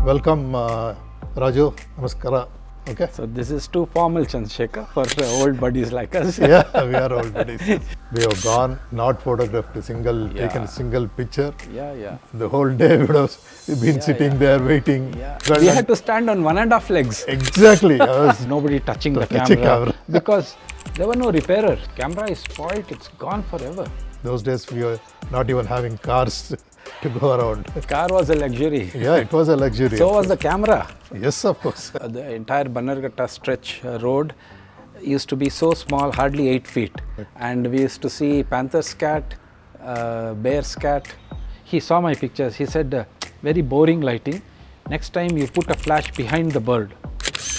Welcome, Raju. Namaskara. Okay. So this is too formal, Chandrashekar, for old buddies like us. Yeah, we are old buddies. We have gone, not photographed a single, taken a single picture. Yeah. The whole day we would have been sitting there waiting. Yeah. We had to stand on 1.5 legs. Exactly. Nobody touching the camera because there were no repairers. Camera is spoilt, it's gone forever. Those days we were not even having cars to go around. Car was a luxury. Yeah, it was a luxury. So was the camera. Yes, of course. The entire Bannerghatta stretch road used to be so small, hardly 8 feet. And we used to see panther scat, bear scat. He saw my pictures. He said, very boring lighting. Next time you put a flash behind the bird.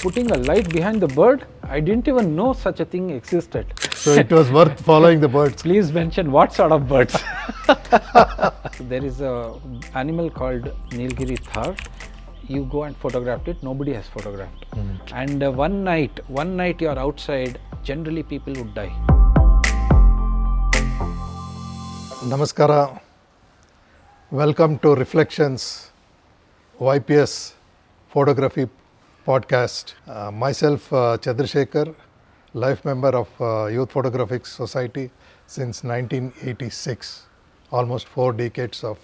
Putting a light behind the bird? I didn't even know such a thing existed. So it was worth following the birds. Please mention what sort of birds. There is an animal called Nilgiri Thar. You go and photograph it, nobody has photographed. And one night you are outside, generally people would die. Namaskara. Welcome to Reflections, YPS Photography Podcast. Myself, Chandrashekar, life member of Youth Photographic Society since 1986. Almost 4 decades of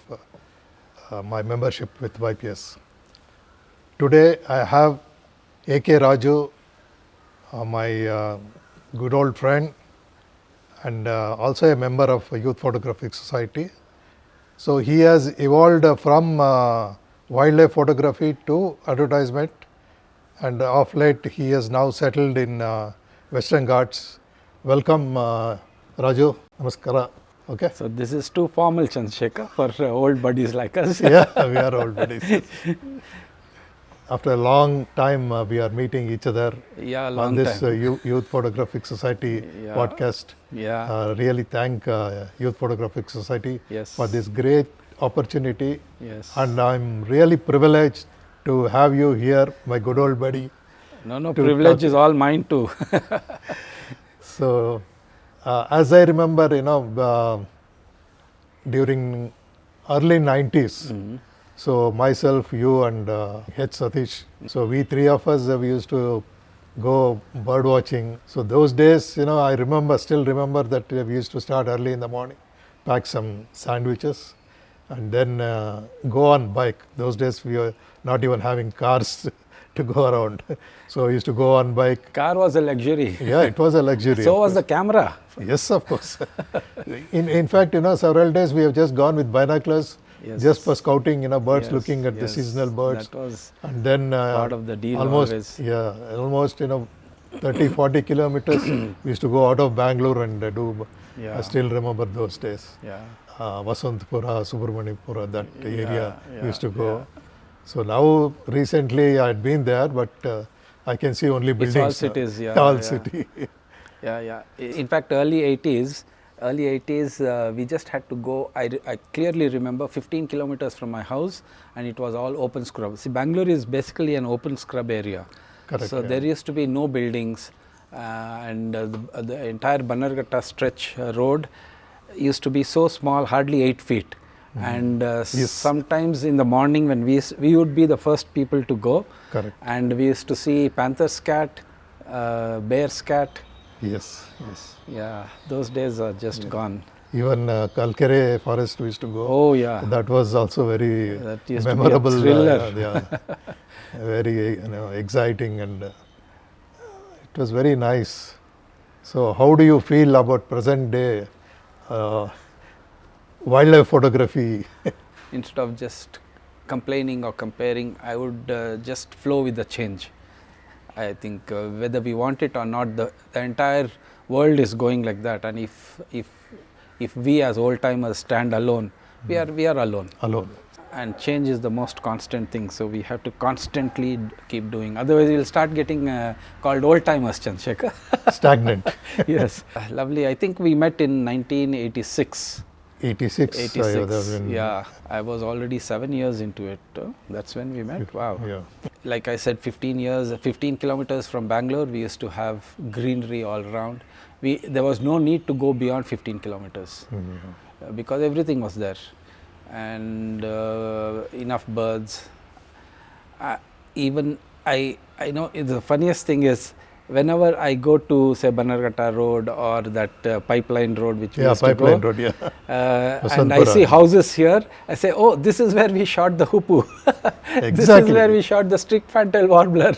my membership with YPS. Today I have A K Raju, my good old friend and also a member of Youth Photographic Society. So he has evolved from wildlife photography to advertisement, and of late he has now settled in Western Ghats. Welcome, Raju. Namaskara. Okay. So this is too formal, Chandrashekar, for old buddies like us. Yeah, we are old buddies. After a long time, we are meeting each other on this Youth Photographic Society podcast. Yeah. Really thank Youth Photographic Society for this great opportunity. Yes. And I'm really privileged to have you here, my good old buddy. No, privilege is all mine too. So, as I remember, during early 90s, so myself, you and H. Satish, so we three of us, we used to go bird watching. So those days, I still remember that we used to start early in the morning, pack some sandwiches and then go on bike. Those days we were not even having cars to go around. So we used to go on bike. Car was a luxury. Yeah, it was a luxury. So was the camera. Yes, of course. In fact, several days we have just gone with binoculars just for scouting, birds, looking at the seasonal birds. That was and then part of the deal almost, almost 30, 40 kilometers we used to go out of Bangalore and do. I still remember those days. Yeah. Vasantpura, Subramanyapura, that area we used to go. Yeah. So now recently I had been there, but I can see only buildings. It's all cities, all city. Yeah. In fact, early 80s, we just had to go. I clearly remember 15 kilometers from my house, and it was all open scrub. See, Bangalore is basically an open scrub area. Correct. So there used to be no buildings, and the entire Bannerghatta stretch road used to be so small, hardly 8 feet. And sometimes in the morning when we would be the first people to go. Correct. And we used to see panther scat, bear scat. Yes. Yeah, those days are just gone. Even Kalkere forest we used to go. Oh yeah. That was also very memorable. To be a thriller. Very exciting, and it was very nice. So how do you feel about present day wildlife photography? Instead of just complaining or comparing, I would just flow with the change. I think whether we want it or not, the entire world is going like that. And if we as old timers stand alone, we are alone. And change is the most constant thing. So we have to constantly keep doing. Otherwise, we'll start getting called old timers, Chandrashekar. Stagnant. Yes. Lovely. I think we met in 1986. 86. Yeah, I was already 7 years into it. That's when we met. Wow. Yeah. Like I said, 15 kilometers from Bangalore, we used to have greenery all around. There was no need to go beyond 15 kilometers because everything was there, and enough birds. Even I know the funniest thing is whenever I go to say Bannerghatta Road or that Pipeline Road which we used Pipeline to go, Road, yeah. and I see houses here, I say, oh, this is where we shot the hoopoe. This is where we shot the streak fantail warbler.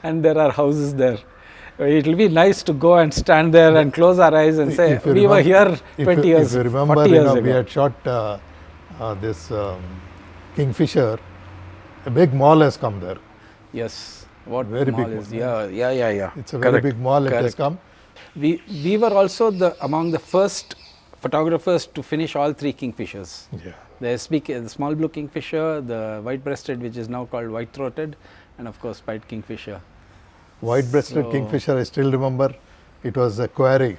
And there are houses there. It will be nice to go and stand there and close our eyes and say, we were here 20 years, if you remember, 40 years ago. We had shot this Kingfisher. A big mall has come there. Yes. What very mall big is? mall. Yeah. It's a very big mall. It has come. We were also among the first photographers to finish all 3 kingfishers. Yeah. The small blue kingfisher, the white-breasted, which is now called white-throated, and of course pied kingfisher. White-breasted kingfisher, I still remember. It was a quarry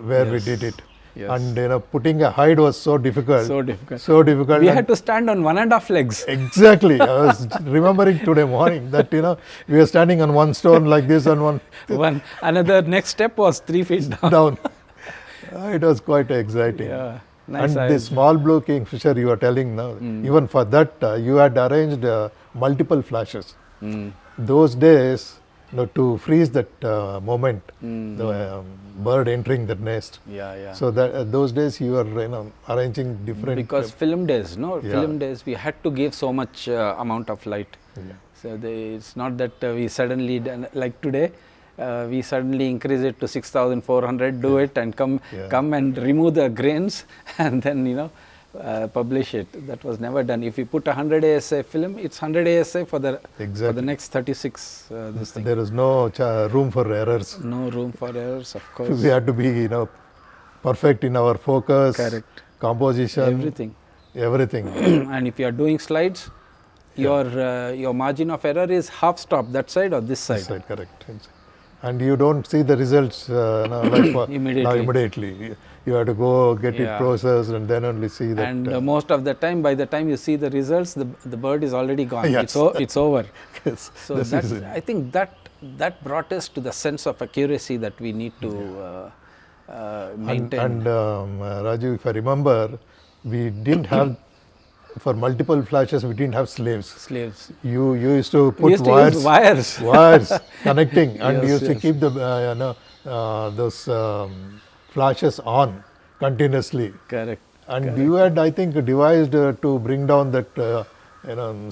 where we did it. Yes. And putting a hide was so difficult. So difficult. So difficult. We had to stand on 1.5 legs. Exactly. I was remembering today morning that we were standing on one stone like this and another next step was 3 feet down. It was quite exciting. Yeah. Nice. And the small blue kingfisher you are telling now, even for that you had arranged multiple flashes. Those days, to freeze that moment, the bird entering the nest. Yeah. So that those days you were arranging different. Because film days, film days we had to give so much amount of light. Yeah. So it's not that we suddenly like today. We suddenly increase it to 6,400, do it and come and remove the grains and then publish it. That was never done. If you put 100 ASA film, it's 100 ASA for the next 36 this thing. There is no room for errors. No room for errors, of course. We had to be perfect in our focus, correct, composition, everything. And if you are doing slides, your margin of error is half stop, that side or this side. This side, correct. And you don't see the results immediately. You have to go get it processed and then only see that. And most of the time, by the time you see the results, the bird is already gone. Yes. It's over. Yes, so I think that brought us to the sense of accuracy that we need to maintain. And Raju, if I remember, we didn't have, for multiple flashes, we didn't have slaves. You used to put wires connecting, and you used to keep the those flashes on continuously. Correct. And you had, I think, devised to bring down that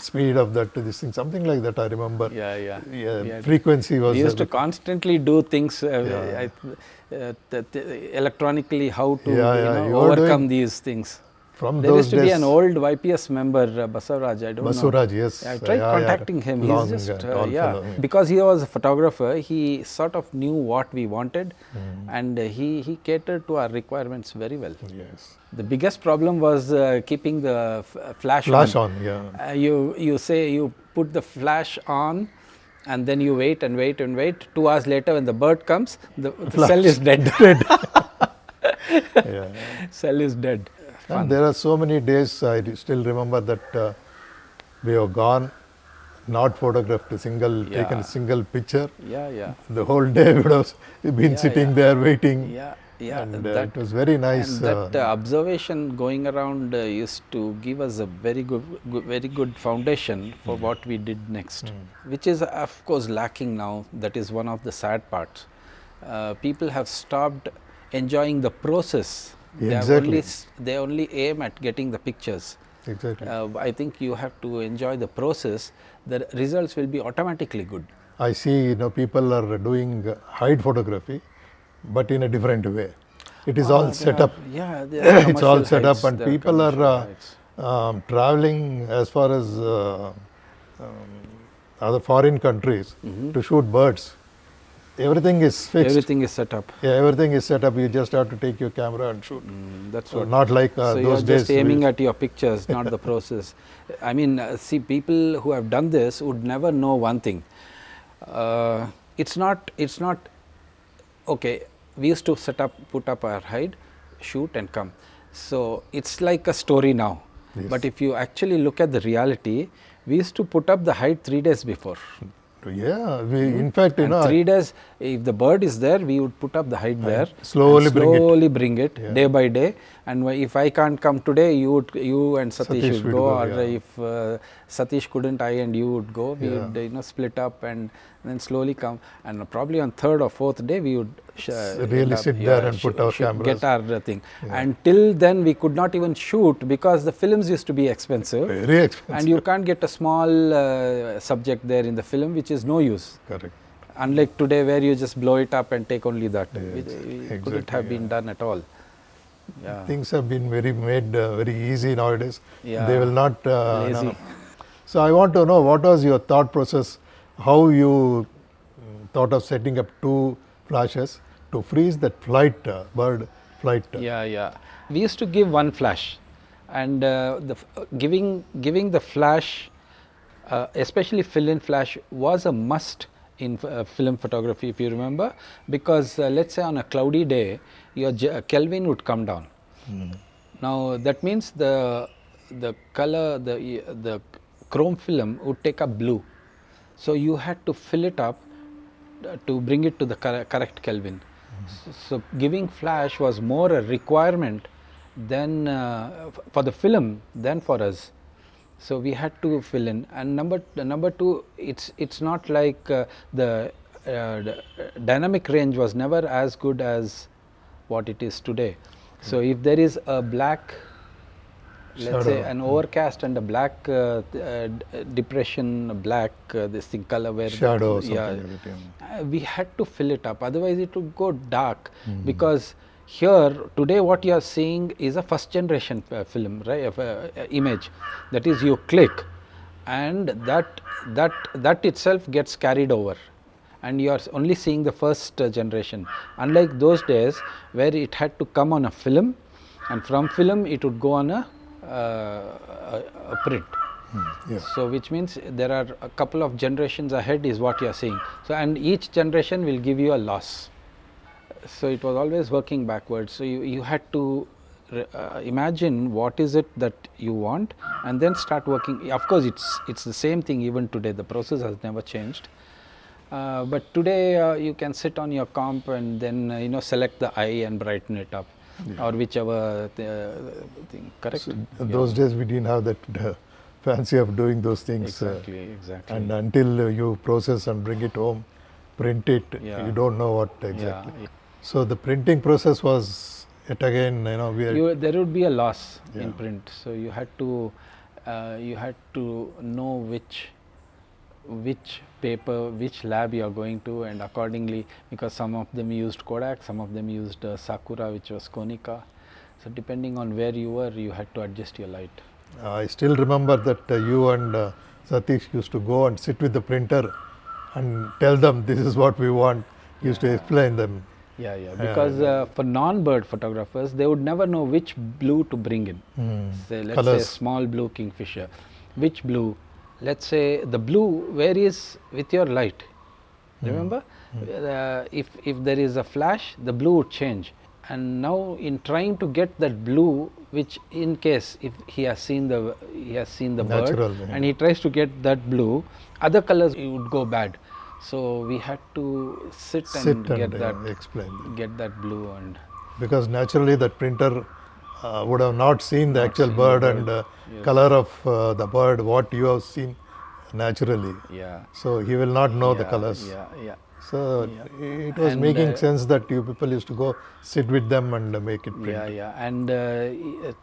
speed of this thing, something like that. I remember. Yeah. Frequency was. We used to constantly do things electronically. how to overcome these things. There used to be an old YPS member, Basavaraj, I don't know. Basavaraj, yes. I tried contacting him. He's just, because he was a photographer, he sort of knew what we wanted and he catered to our requirements very well. Yes. The biggest problem was keeping the flash on. You say you put the flash on and then you wait and wait and wait. 2 hours later when the bird comes, the cell is dead. Cell is dead. And there are so many days, I still remember that we have gone, not photographed taken a single picture. The whole day we would have been sitting there waiting. And it was very nice. And that observation going around used to give us a very good foundation for what we did next, which is of course lacking now. That is one of the sad parts. People have stopped enjoying the process. Exactly. They only aim at getting the pictures. Exactly. I think you have to enjoy the process. The results will be automatically good. I see, people are doing hide photography, but in a different way. It is all set up. It's all set up, and people are traveling as far as other foreign countries to shoot birds. Everything is fixed. Everything is set up. Everything is set up. You just have to take your camera and shoot. That's what. Not like so those days. So you're just aiming at your pictures, not the process. I mean, see, people who have done this would never know one thing. It's not. Okay, we used to put up our hide, shoot and come. So it's like a story now. Yes. But if you actually look at the reality, we used to put up the hide 3 days before. Yeah, in fact, 3 days, if the bird is there, we would put up the height there, slowly and bring it. slowly bring it day by day. And if I can't come today, you and Satish would go, or if Satish couldn't, I and you would go. We would split up and then slowly come. And probably on third or fourth day, we would really sit there and put our cameras. Get our thing. Until then, we could not even shoot because the films used to be expensive. Very expensive. And you can't get a small subject there in the film, which is no use. Correct. Unlike today, where you just blow it up and take only that, it couldn't have been done at all. Things have been made very easy nowadays. They will not. Lazy. No. So I want to know, what was your thought process? How you thought of setting up 2 flashes to freeze that bird flight? We used to give 1 flash, and giving the flash, especially fill-in flash, was a must in film photography, if you remember, because let's say on a cloudy day, your Kelvin would come down. Now that means the color, the chrome film would take up blue, so you had to fill it up to bring it to the correct Kelvin. So giving flash was more a requirement than for the film than for us. So we had to fill in. And number 2, it's not like the dynamic range was never as good as what it is today. So if there is a black, let's say an overcast and a black depression, black this thing color where shadow, we had to fill it up, otherwise it would go dark. Because here today what you are seeing is a first generation film, right? Image, that is, you click and that itself gets carried over, and you are only seeing the first generation, unlike those days where it had to come on a film, and from film it would go on a print. So which means there are a couple of generations ahead is what you are seeing. So and each generation will give you a loss. So it was always working backwards. So you had to imagine what is it that you want, and then start working. Of course, it's the same thing even today. The process has never changed. But today you can sit on your comp and then select the eye and brighten it up, or whichever thing. Correct. So those days we didn't have that fancy of doing those things. Exactly. And until you process and bring it home, print it, you don't know what exactly. So the printing process was yet again, there would be a loss in print. So you had to know which paper, which lab you are going to, and accordingly, because some of them used Kodak, some of them used Sakura, which was Konica. So depending on where you were, you had to adjust your light. I still remember that you and Satish used to go and sit with the printer and tell them this is what we want. Used to explain them. Because for non-bird photographers, they would never know which blue to bring in. Say, let's say small blue kingfisher. Which blue? Let's say the blue varies with your light. Remember? If there is a flash, the blue would change. And now in trying to get that blue, which in case if he has seen the natural, bird and he tries to get that blue, other colors would go bad. So we had to sit and get that blue, and because naturally that printer would have not seen the actual bird and color of the bird what you have seen naturally. So he will not know the colors. So it was making sense that you people used to go sit with them and make it print. And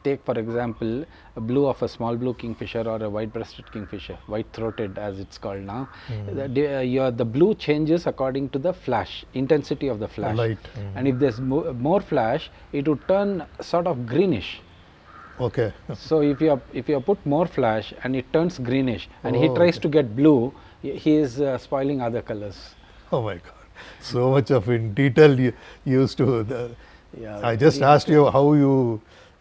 take for example a blue of a small blue kingfisher or a white-breasted kingfisher, white-throated as it's called now. The blue changes according to the flash, intensity of the flash. Light. And if there's more flash, it would turn sort of greenish. Okay. So if you put more flash and it turns greenish, and he tries to get blue, he is spoiling other colors. Oh my God! So much of in detail you used to. I just asked you how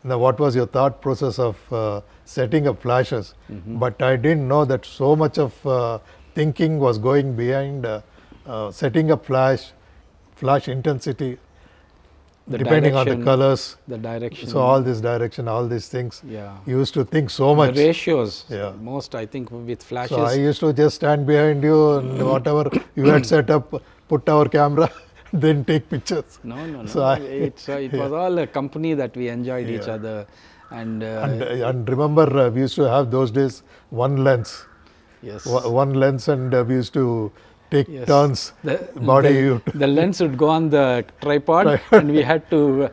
what was your thought process of setting up flashes, but I didn't know that so much of thinking was going behind setting up flash intensity. depending on the colors. the direction. So all this direction, all these things. Yeah. You used to think so much. The ratios. Yeah. Most, I think, with flashes. So I used to just stand behind you and whatever you had set up, put our camera, then take pictures. No. So it was all a company that we enjoyed each other. And remember, we used to have those days one lens. yes. One lens, and we used to take Yes. turns. The lens would go on the tripod, and we had to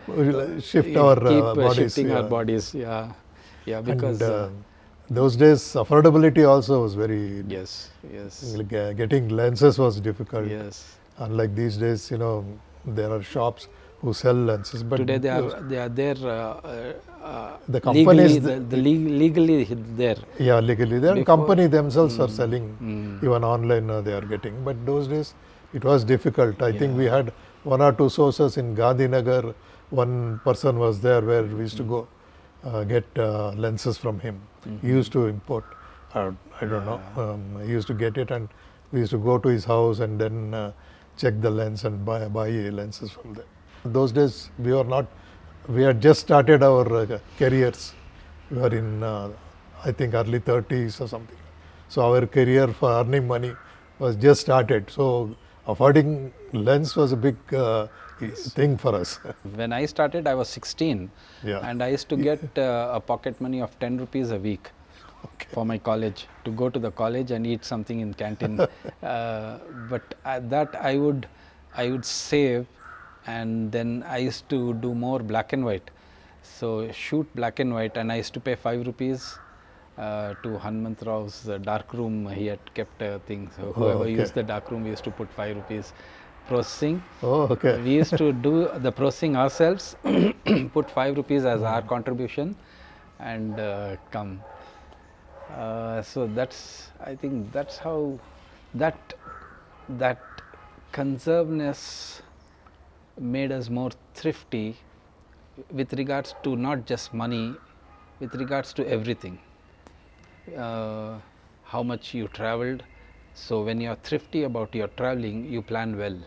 shift our keep bodies. shifting our bodies. Yeah, because and, those days affordability also was very. yes. Getting lenses was difficult. Yes. Unlike these days, there are shops who sell lenses. But Today they are there. The companies legally there. Yeah, legally. The company themselves are selling. Even online they are getting. But those days it was difficult. I think we had one or two sources in Gandhinagar. One person was there where we used to go get lenses from him. He used to import. I don't know. He used to get it, and we used to go to his house and then check the lens and buy lenses from them. Those days we had just started our careers. We were in, I think, early 30s or something. So our career for earning money was just started. So affording lens was a big thing for us. When I started, I was 16, and I used to get a pocket money of 10 rupees a week for my college, to go to the college and eat something in canteen. But that I would save, and then I used to do more black and white. So shoot black and white, and I used to pay 5 rupees to Hanmant Rao's dark room. He had kept a thing. So whoever used the dark room, we used to put 5 rupees. Processing. We used to do the processing ourselves, put 5 rupees as our contribution, and come. So I think that's how that conservedness made us more thrifty with regards to not just money, with regards to everything. How much you traveled. So when you are thrifty about your traveling, you plan well.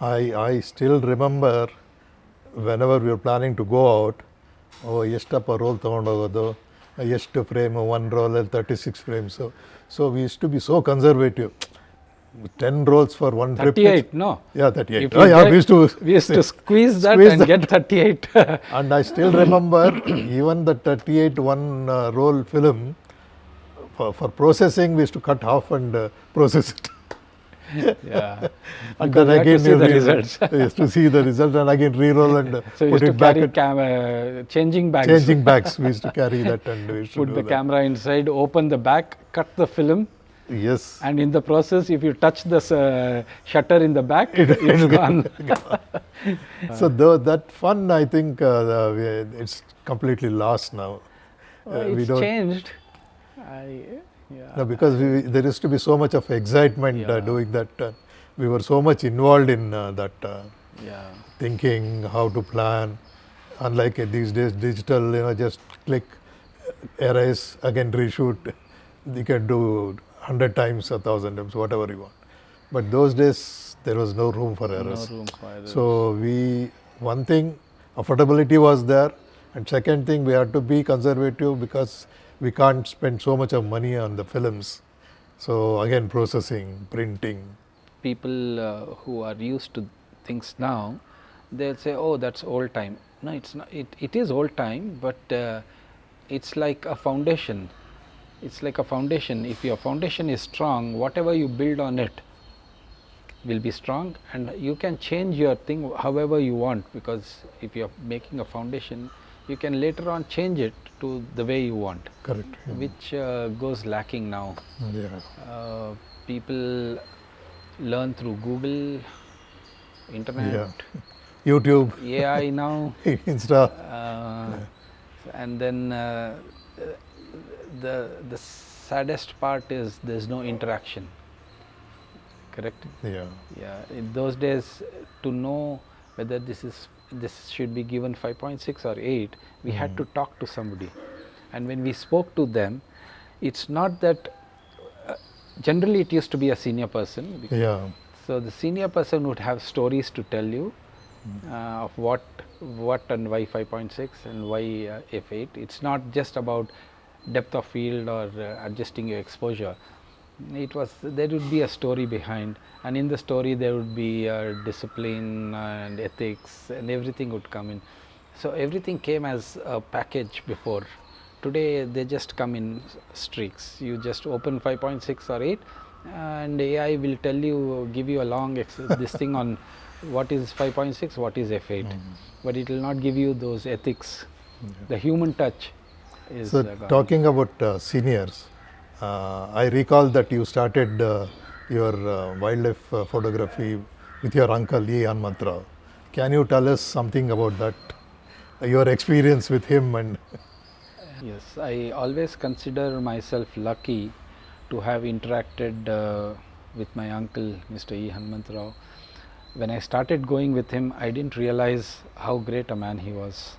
I still remember whenever we were planning to go out, ಎಷ್ಟಪ್ಪ roll ತೊಗೊಂಡೋಗೋದು, ಎಷ್ಟು frame, one roll 36 frames. So we used to be so conservative. 10 rolls for one 38, trip. 38, no? Yeah, 38. We used to squeeze that and get 38. And I still remember even the 38 one roll film, for processing we used to cut half and process it. And then again to see the results. Yes, to see the result, and again re-roll and so put it back. Changing bags. Changing bags. We used to carry that, and we used to put do the camera inside, open the back, cut the film. Yes. And in the process, if you touch the shutter in the back, it's gone. So that fun, I think, it's completely lost now. It's changed. No, because there used to be so much of excitement doing that. We were so much involved in that thinking, how to plan. Unlike these days, digital, just click, erase, again reshoot. You can do 100 times, 1,000 times, whatever you want. But those days, there was no room for errors. No room for errors. So one thing, affordability was there, and second thing, we had to be conservative because we can't spend so much of money on the films. So again, processing, printing. People who are used to things now, they'll say, "Oh, that's old time." No, it's not. It is old time, but it's like a foundation. It's like a foundation. If your foundation is strong, whatever you build on it will be strong, and you can change your thing however you want, because if you are making a foundation, you can later on change it to the way you want. Correct. Which goes lacking now. People learn through Google, internet, YouTube, AI now, Insta, and then the saddest part is there's no interaction. Correct? In those days, to know whether this should be given 5.6 or 8, we had to talk to somebody, and when we spoke to them, it's not that generally it used to be a senior person. So the senior person would have stories to tell you, of what and why 5.6 and why f8. It's not just about depth of field or adjusting your exposure. There would be a story behind, and in the story there would be discipline and ethics, and everything would come in. So everything came as a package before. Today they just come in streaks. You just open 5.6 or 8 and AI will tell you, give you a long this thing on what is 5.6, what is f8, but it will not give you those ethics. The human touch is So talking about seniors, I recall that you started your wildlife photography with your uncle E. Hanmantrao. Can you tell us something about that, your experience with him? And yes, I always consider myself lucky to have interacted with my uncle, Mr. E. Hanmantrao. When I started going with him, I didn't realize how great a man he was.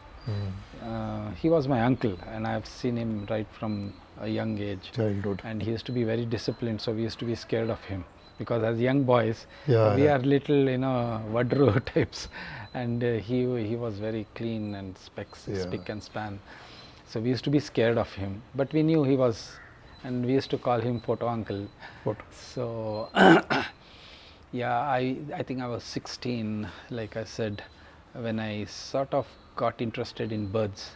He was my uncle, and I have seen him right from a young age. childhood. And he used to be very disciplined, so we used to be scared of him, because as young boys, Yeah, we yeah. are little, Vadru types, and he was very clean and spick and span. So we used to be scared of him, but we knew he was, and we used to call him Photo Uncle. Photo. So yeah, I think I was 16, like I said, when I sort of got interested in birds.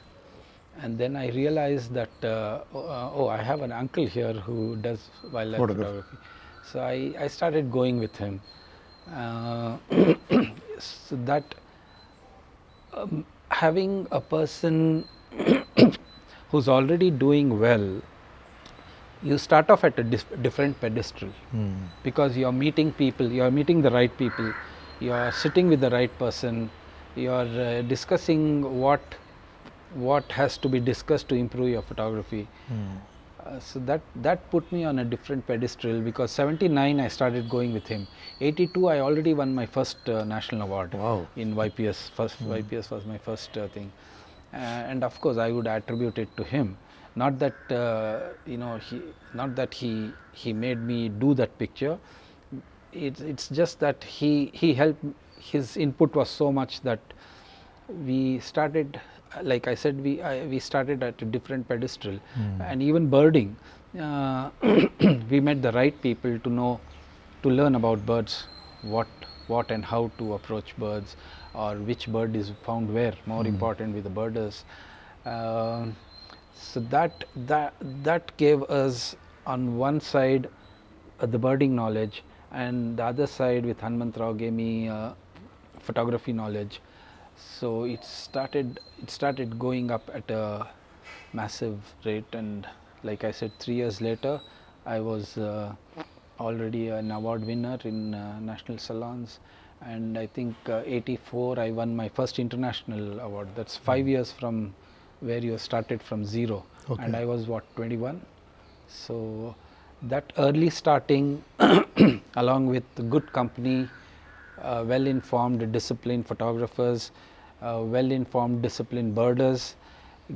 And then I realized that, I have an uncle here who does wildlife photography. So I started going with him. So that having a person who's already doing well, you start off at a different pedestal, because you are meeting people, you are meeting the right people, you are sitting with the right person, you are discussing what has to be discussed to improve your photography. So that put me on a different pedestal, because 79 I started going with him. 82 I already won my first national award. Wow. In YPS. YPS was my first thing, and of course I would attribute it to him. Not that he made me do that picture. It's just that he helped. His input was so much that we started, like I said, we started at a different pedestal. And even birding, we met the right people to learn about birds, what and how to approach birds, or which bird is found where, more important with the birders. So that gave us, on one side, the birding knowledge, and the other side with Hanmantrao gave me photography knowledge. So it started going up at a massive rate, and like I said, 3 years later I was already an award winner in national salons, and I think 84 I won my first international award. That's 5 years from where you started from zero. Okay. And I was 21. So that early starting along with good company, well informed disciplined photographers, well informed disciplined birders,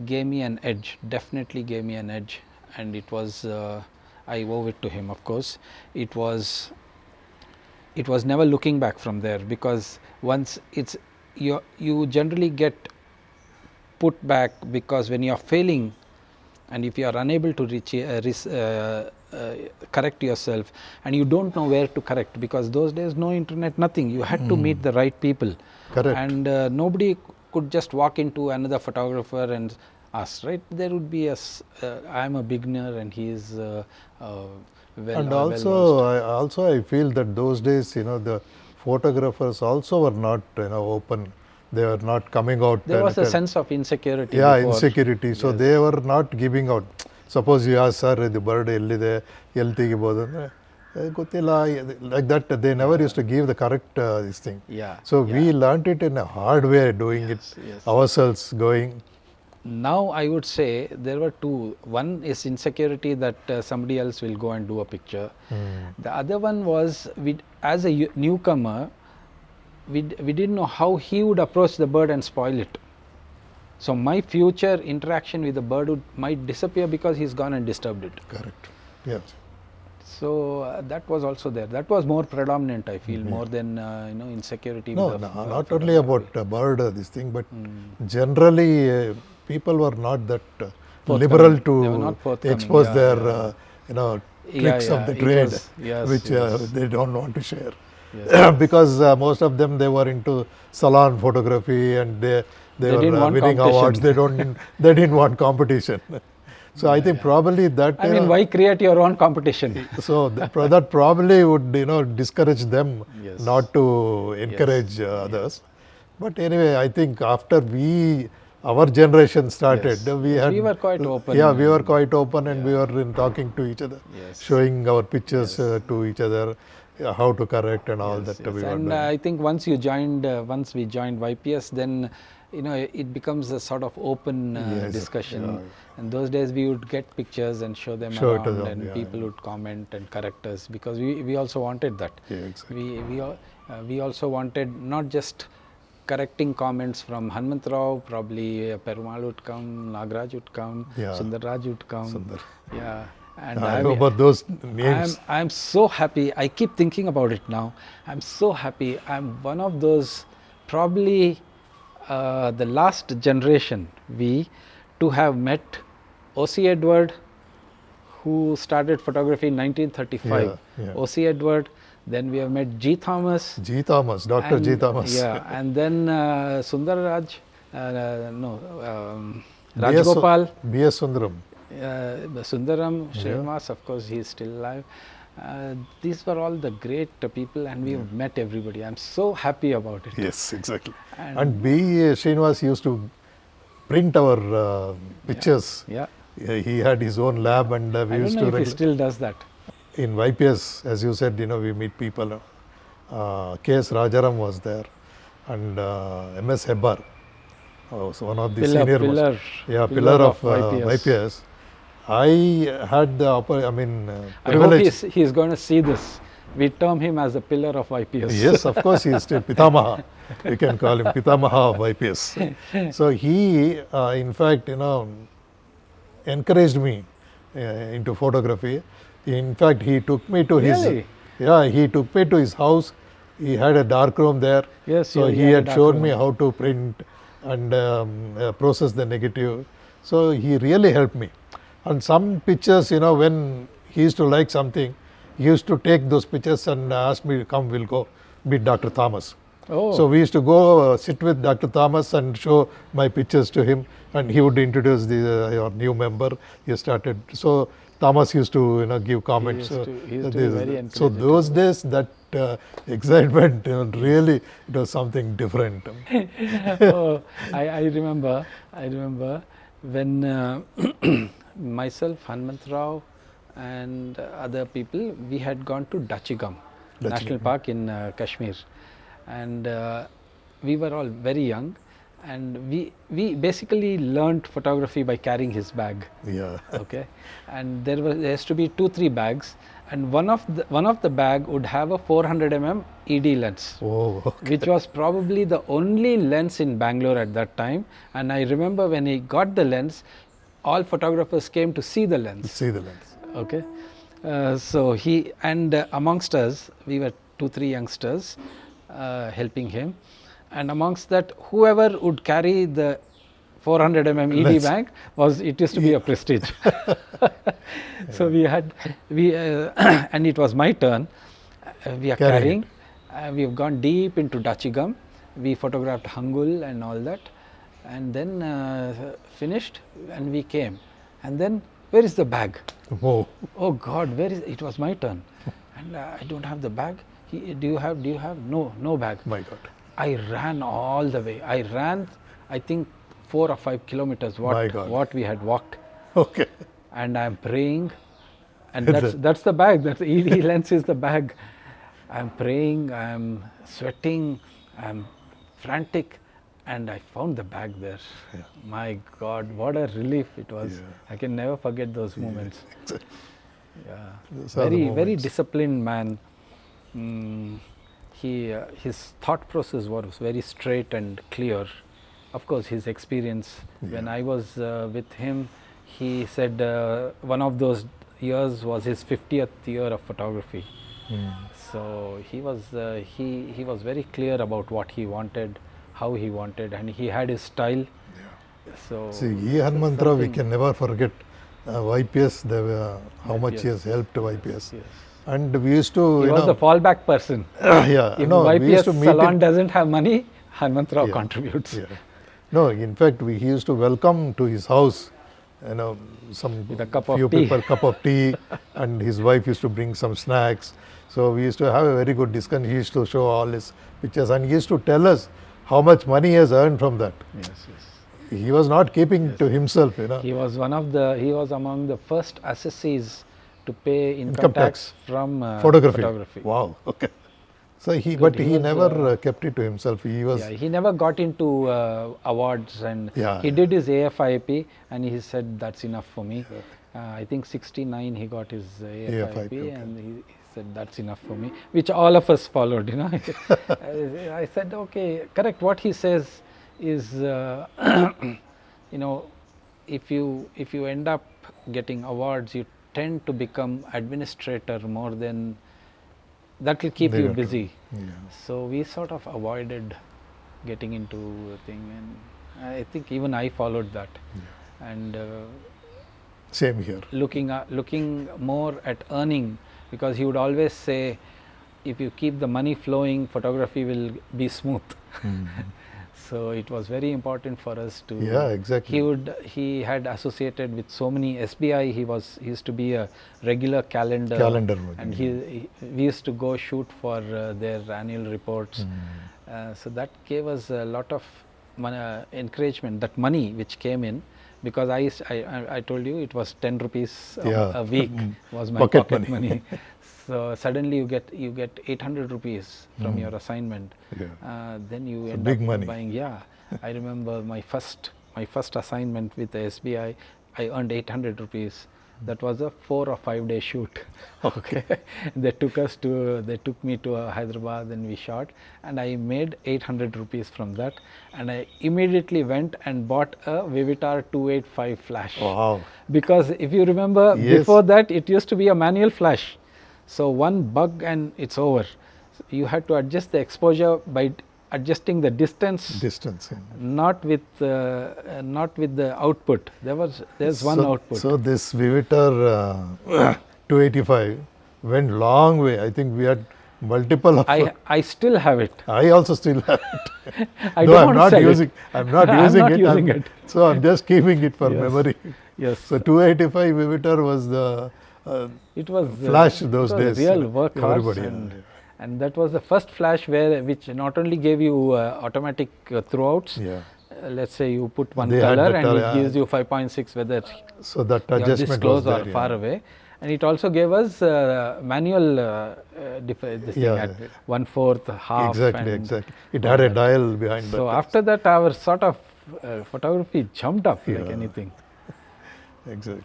gave me an edge, definitely gave me an edge. And it was I owe it to him, of course. It was never looking back from there, because once it's you generally get put back, because when you are failing and if you are unable to correct yourself, and you don't know where to correct, because those days no internet, nothing, you had to meet the right people. Correct. And nobody could just walk into another photographer and ask, right? There would be I am a beginner and he is And also I feel that those days, the photographers also were not open. They were not coming out. There was a sense of insecurity. Yeah, before. insecurity. So they were not giving out. Suppose you ask, sir, the bird ellide, ಎಲ್ಲಿ ತೆಗಿಬೋದು ಅಂದ್ರೆ ಗೊತ್ತಿಲ್ಲ, like that. They never used to give the correct this thing. Yeah. So we learnt it in a hard way, doing it ourselves, going. Now I would say there were two. One is insecurity that somebody else will go and do a picture. The other one was, as a newcomer, we didn't know how he would approach the bird and spoil it. So my future interaction with the bird might disappear because he's gone and disturbed it. Correct. Yes. So that was also there. That was more predominant, I feel, more than insecurity. No, with no, the not only about photography. bird, this thing, but generally people were not that Forthcoming. liberal They were to not forthcoming, expose yeah, their, yeah. tricks of the It trade, was, yes, which yes. they don't want to share. Yes. Because most of them, they were into salon photography, and they They were didn't want winning competition. awards. They didn't want competition. So I think probably that. I mean, why create your own competition? So that probably would discourage them Yes. not to encourage others. But anyway, I think after our generation started, Yes. We were quite open. Yeah, we were quite open, and we were talking to each other, Yes. showing our pictures to each other, how to correct and all that. Yes. We were And doing. I think once we joined YPS, then it becomes a sort of open Yes, discussion. yeah. And those days we would get pictures and show them Show it to around, them, and yeah, people would comment and correct us, because we also wanted that. Yeah, exactly. We also wanted not just correcting comments from Hanmantrao, probably Perumal would come, Nagaraj would come, Yeah. Sundarraj would come. Sundar. Yeah. And I know about those names. I'm so happy. I keep thinking about it now. I'm so happy. I'm one of those, probably the last generation to have met O.C. Edward, who started photography in 1935. Yeah, yeah. O.C. Edward. Then we have met G. Thomas. G. Thomas, Dr. G. Thomas. Yeah, and then Sundarraj, Rajgopal. B.S. Sundaram. Sundaram, Shreymas, of course, he is still alive. These were all the great people, and we have met everybody. I'm so happy about it. Yes, exactly. And B. Srinivas used to print our pictures. Yeah. He had his own lab, and we I don't used know to if he still does that. in YPS, as you said, we meet people. K.S. Rajaram was there, and M.S. Hebbar, so one of the senior pillar of YPS. I had the I hope privilege. he's going to see this. We term him as the pillar of YPS. Yes, of course, he is still Pitamaha. We can call him Pitamaha of YPS. So he, in fact, encouraged me into photography. In fact, he took me to Really? he took me to his house. He had a dark room there. Yes, So he he had a had dark shown room. me how to print and process the negative. So he really helped me. And some pictures, when he used to like something, he used to take those pictures and ask me, come, we'll go meet Dr. Thomas. Oh. So we used to go sit with Dr. Thomas and show my pictures to him, and he would introduce your new member. He started. So Thomas used to give comments. He used to be very So encouraging. those days, that excitement, really, it was something different. Oh, I remember when myself, Hanmantrao, and other people, we had gone to Dachigam National Park in Kashmir, and we were all very young, and we basically learnt photography by carrying his bag. Yeah. Okay, and there has to be 2-3 bags, and one of the bag would have a 400 mm ED lens. Oh, okay. Which was probably the only lens in Bangalore at that time. And I remember when he got the lens, all photographers came to see the lens. See the lens. Okay, so he and amongst us, we were 2-3 youngsters helping him, and amongst that, whoever would carry the 400 mm ED bag it used to be a prestige. So and it was my turn. We are carrying. We have gone deep into Dachigam. We photographed Hangul and all that, and then finished, and we came. And then, where is the bag? Oh, Oh God, where is it? Was my turn, and I don't have the bag. Do you have? No bag. my God. I ran all the way. I ran, I think 4 or 5 kilometers. My God. What we had walked, Okay. and I'm praying, and that's the bag. That's the ED lens is the bag. I'm praying. I'm sweating. I'm frantic, and I found the bag there. Yeah. My God, what a relief it was! Yeah. I can never forget those moments. Exactly. Yeah, Those are the very moments. disciplined man. His thought process was very straight and clear. Of course, his experience. When I was with him, he said one of those years was his 50th year of photography. Mm. So he was very clear about what he wanted, how he wanted, and he had his style. So See, Hanumantrao, we can never forget YPS, how much he has helped YPS. Yes. And we used to, He was the fallback person. yeah, If no, we used YPS to meet salon him. doesn't have money, Hanumantrao Yeah. contributes. Yeah. No, in fact, he used to welcome to his house, some With a cup of few tea. people, cup of tea, and his wife used to bring some snacks. So we used to have a very good discussion. He used to show all his pictures, and he used to tell us how much money he has earned from that. Yes. He was not keeping to himself, He was among the first assessees to pay income tax from photography. Wow. Okay. So he Good. But he never kept it to himself. He was. Yeah, he never got into awards, and Yeah. he did his AFIP, and he said that's enough for me. I think 69 he got his AFIP, okay. and he said that's enough for me, which all of us followed. I said okay, correct. What he says is, if you end up getting awards, you tend to become administrator more than that will keep you busy. Yeah. So we sort of avoided getting into a thing, and I think even I followed that. And Same here. looking more at earning, because he would always say, if you keep the money flowing, photography will be smooth. So it was very important for us to. Yeah, exactly. He had associated with so many SBI. He used to be a regular calendar, and we used to go shoot for their annual reports. So that gave us a lot of encouragement. That money which came in, because I told you it was 10 rupees a week was my pocket money. So suddenly you get 800 rupees from your assignment. Then you end big up money. buying. Yeah, I remember my first assignment with the SBI. I earned 800 rupees. That was a 4 or 5 day shoot. Okay, they took me to Hyderabad, and we shot, and I made 800 rupees from that, and I immediately went and bought a Vivitar 285 flash. Wow. Because if you remember, before that it used to be a manual flash. So one bug and it's over. So you had to adjust the exposure by adjusting the distance. Not with the output. There's one output. So this Vivitar 285 went long way. I think we had multiple of I still have it. I also still have it. I no, don't I'm not using it. I'm not I'm using not it. using it. So I'm just keeping it for memory. Yes. So 285 Vivitar was the it was flash those days. Real workhorse. Everybody. And that was the first flash which not only gave you automatic throughout. Let's say you put one color and it gives you 5.6 whether so that adjustment this close was or there, far away. And it also gave us manual this thing at 1/4, half. Exactly. It had a dial behind that. So after that, our sort of photography jumped up like anything. Exactly.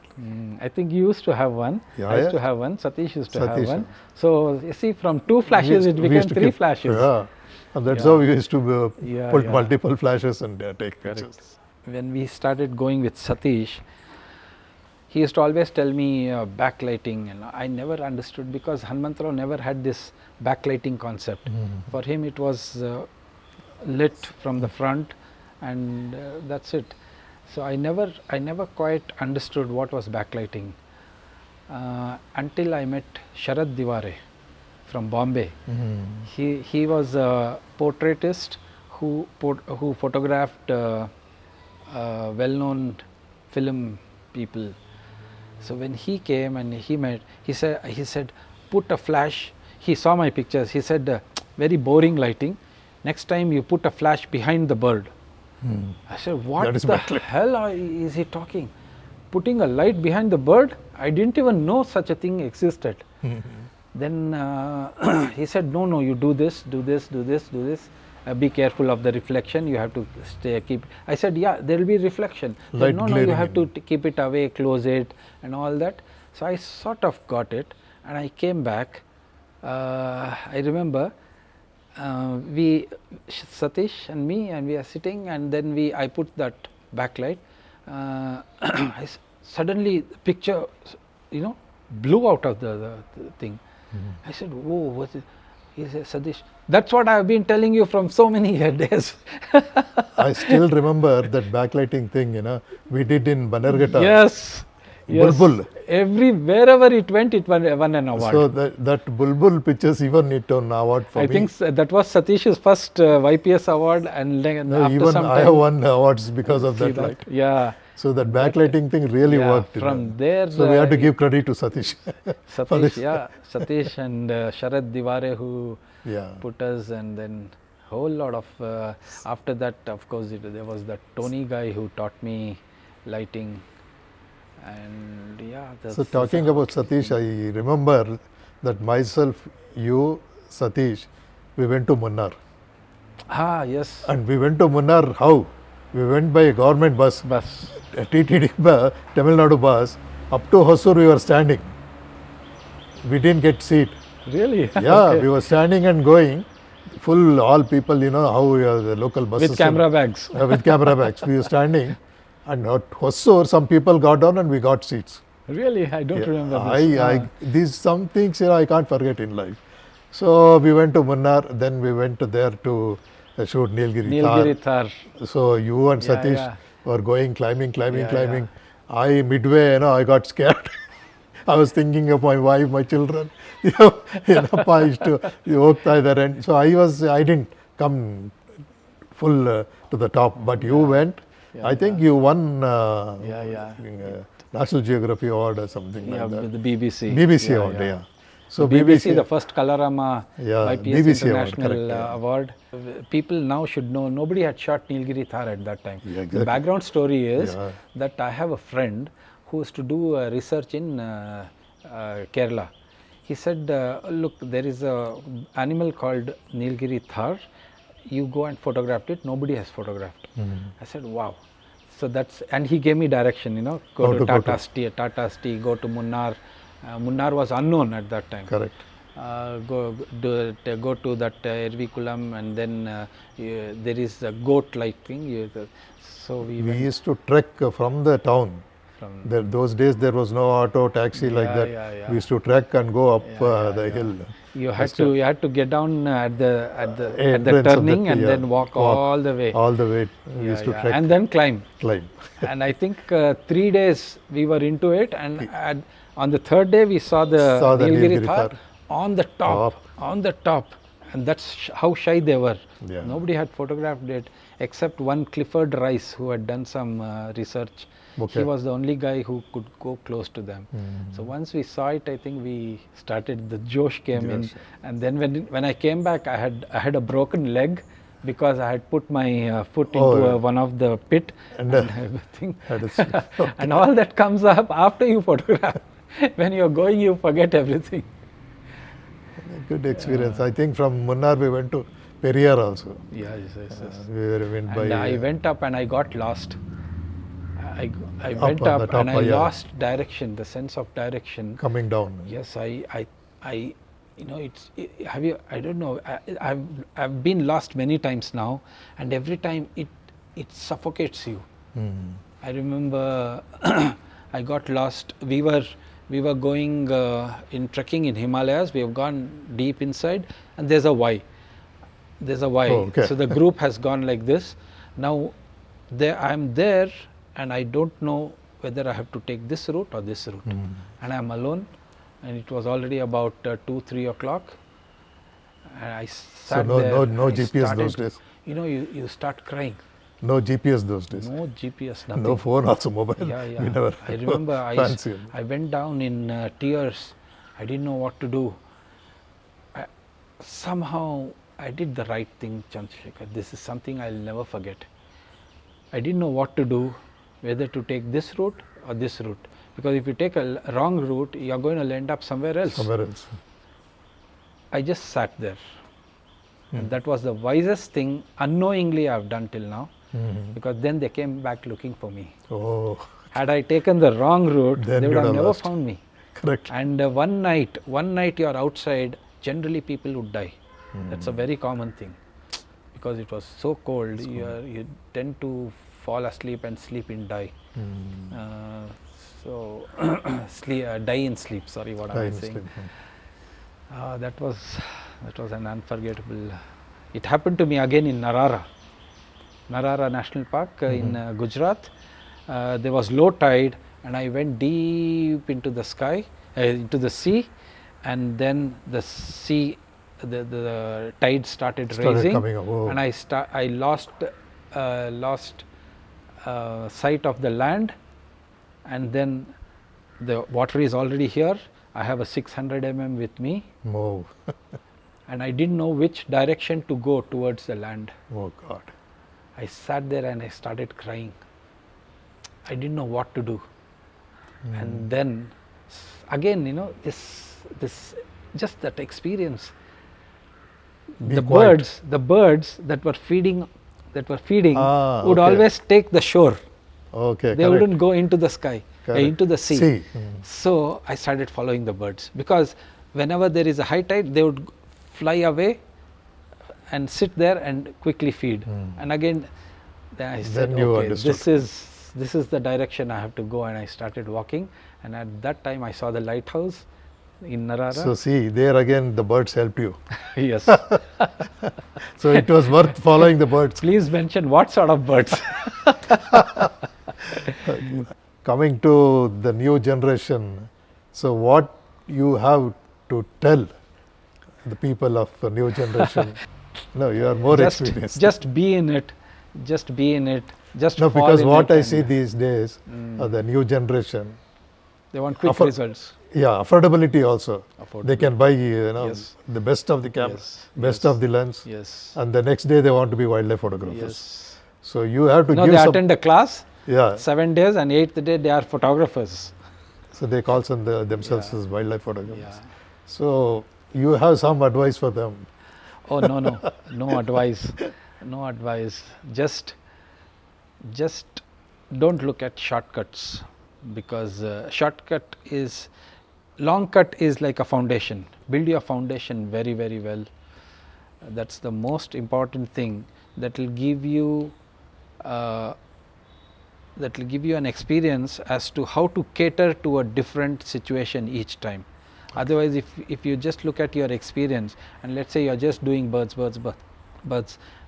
I think you used to have one. I used to have one. Satish used to have one. So you see, from 2 flashes it became 3 flashes. Yeah. And that's how we used to put multiple flashes and take pictures. When we started going with Satish, he used to always tell me backlighting, and I never understood, because Hanumantrao never had this backlighting concept. For him it was lit from the front, and that's it. So I never quite understood what was backlighting until I met Sharad Diware from Bombay. He was a portraitist who photographed well-known film people. So when he came and he said put a flash. He saw my pictures. He said very boring lighting. Next time you put a flash behind the bird. I said, what the hell is he talking? Putting a light behind the bird? I didn't even know such a thing existed. Then he said, no, you do this. Be careful of the reflection. You have to keep. I said, yeah, there will be reflection. Said, no, you have to keep it away, close it, and all that. So I sort of got it, and I came back. I remember. Satish and me, and we are sitting, and then I put that backlight. Suddenly the picture, blew out of the thing. I said, "Whoa, what's it?" He said, "Satish, that's what I've been telling you from so many days." I still remember that backlighting thing, we did in Banerghatta. Yes. Bulbul. Wherever it went, it won an award. So that Bulbul pictures even it won award for me. I think that was Satish's first YPS award, and then No, after even some I time, have won awards because of see that light. Yeah. So that backlighting thing really Yeah, worked. from there, so we have to give credit to Satish. Satish, Satish and Sharad Diware who Yeah. put us, and then whole lot of after that, of course, there was that Tony guy who taught me lighting, and So talking about Satish, I remember that myself, you, Satish, we went to Munnar. Yes. And we went to Munnar how? We went by a government bus. A TTD Tamil Nadu bus. Up to Hosur we were standing. We didn't get seat. Really? Yeah, Okay. we were standing and going. Full, all people, how the local buses. With camera bags. With camera bags. We were standing. And at Hosur, some people got down and we got seats. Really? I don't remember this. These some things I can't forget in life. So we went to Munnar, then we went there to shoot Nilgiri Thar. So you and Satish were going, climbing. I midway, I got scared. I was thinking of my wife, my children. I used to walk by the end. So I didn't come full to the top, but you went. I think you won National Geography Award or something like that. With the BBC. BBC award, So BBC, the first Colorama YPS BBC International award. People now should know, nobody had shot Nilgiri Thar at that time. Exactly. The background story is that I have a friend who used to do research in Kerala. He said, look, there is an animal called Nilgiri Thar. You go and photograph it. Nobody has photographed. I said, wow. So and he gave me direction, go to Tata Sti, go to Munnar. Munnar was unknown at that time. Correct. Go to that Ervikulam, and then there is a goat like thing. So we used to trek from the town. Those days there was no auto, taxi like that. We used to trek and go up the hill. You had to get down at the turning and then walk all the way. All the way. We used to trek. And then climb. And I think 3 days we were into it, and on the third day we saw the Nilgiri Thar on the top, and that's how shy they were. Nobody had photographed it except one Clifford Rice who had done some research. He was the only guy who could go close to them. So once we saw it, I think we started, the Josh came in, and then when I came back, I had a broken leg because I had put my foot into one of the pit and everything. And all that comes up after you photograph. When you're going, you forget everything. Good experience. I think from Munnar we went to Periyar also. Yes. I went up and I got lost. I went up and I lost direction, the sense of direction. Coming down. Yes, I don't know. I've been lost many times now, and every time it suffocates you. I remember I got lost. We were going in trekking in Himalayas. We have gone deep inside, and there's a Y. So the group has gone like this. Now I'm there, and I don't know whether I have to take this route or this route. And I'm alone, and it was already about 2-3 o'clock. And I sat there. No GPS those days. You start crying. No GPS those days. No GPS, nothing. No phone also, mobile. We never I remember I went down in tears. I didn't know what to do. Somehow I did the right thing, Chandrashekar. This is something I'll never forget. I didn't know what to do, whether to take this route or this route. Because if you take a wrong route, you're going to end up somewhere else. I just sat there. And that was the wisest thing, unknowingly, I've done till now. Because then they came back looking for me. Had I taken the wrong route, they would have never found me. Correct. And one night you're outside, generally people would die. That's a very common thing. Because it was so cold, you tend to fall asleep and sleep in die. So die in sleep. Sorry, what am I saying? That was an unforgettable. It happened to me again in Narara National Park in Gujarat. There was low tide, and I went deep into the sky, into the sea, and then the sea, the tide started rising, coming up. and I lost sight of the land, and then the water is already here. I have a 600 mm with me. Whoa. And I didn't know which direction to go towards the land. Oh God. I sat there and I started crying. I didn't know what to do. And then again, this just that experience. The birds that were feeding would always take the shore. Okay. They wouldn't go into the sky, into the sea. So I started following the birds, because whenever there is a high tide, they would fly away and sit there and quickly feed. And again, I said, okay, this is the direction I have to go, and I started walking. And at that time, I saw the lighthouse in Narara. So see, there again the birds helped you. Yes. So it was worth following the birds. Please mention what sort of birds. Coming to the new generation, so what you have to tell the people of the new generation? No, you are more experienced. Just be in it. Just be in it. Just no, fall because in what it I see these days, the new generation, they want quick results. Yeah, affordability also. They can buy, the best of the camera, best of the lens, and the next day they want to be wildlife photographers. So you have to give they attend a class. Yeah. 7 days, and 8th day they are photographers. So they call themselves as wildlife photographers. So you have some advice for them? Oh no advice, no advice. Just don't look at shortcuts, because long cut is like a foundation. Build your foundation very, very well. That's the most important thing. That will give you an experience as to how to cater to a different situation each time. Otherwise, if you just look at your experience, and let's say you're just doing birds,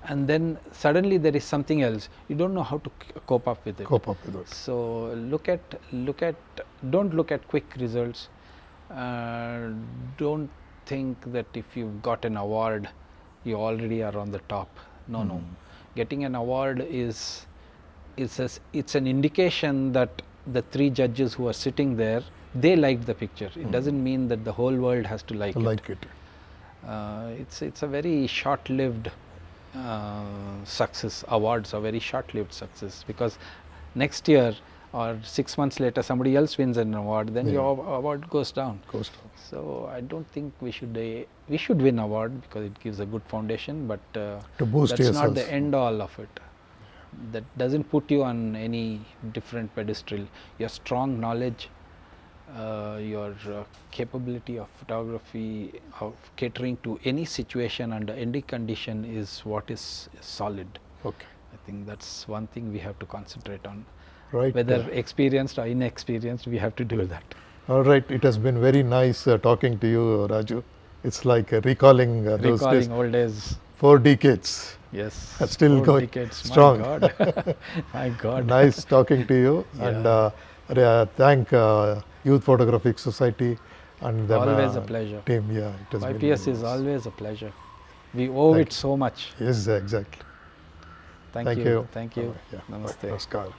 and then suddenly there is something else, you don't know how to cope up with it. So don't look at quick results. Don't think that if you've got an award, you already are on the top. No. Getting an award it's an indication that the 3 judges who are sitting there, they liked the picture. It doesn't mean that the whole world has to like it. It's a very short-lived success. Awards are very short-lived success, because next year or 6 months later somebody else wins an award, then your award goes down. So I don't think we should win award, because it gives a good foundation, but to boost that's yourself. Not the end all of it. That doesn't put you on any different pedestal. Your strong knowledge, your capability of photography, of catering to any situation under any condition is what is solid. Okay. I think that's one thing we have to concentrate on. Right. Whether experienced or inexperienced, we have to do that. All right. It has been very nice talking to you, Raju. It's like recalling those days. Old days. 4 decades. Yes. Still going strong. My God. My God. Nice talking to you. And thank Youth Photographic Society and the always a pleasure. Team. Yeah, it has YPS is always a pleasure. We owe it so much. Yes, exactly. Thank you. Thank you. Yeah. Namaste. Namaskar.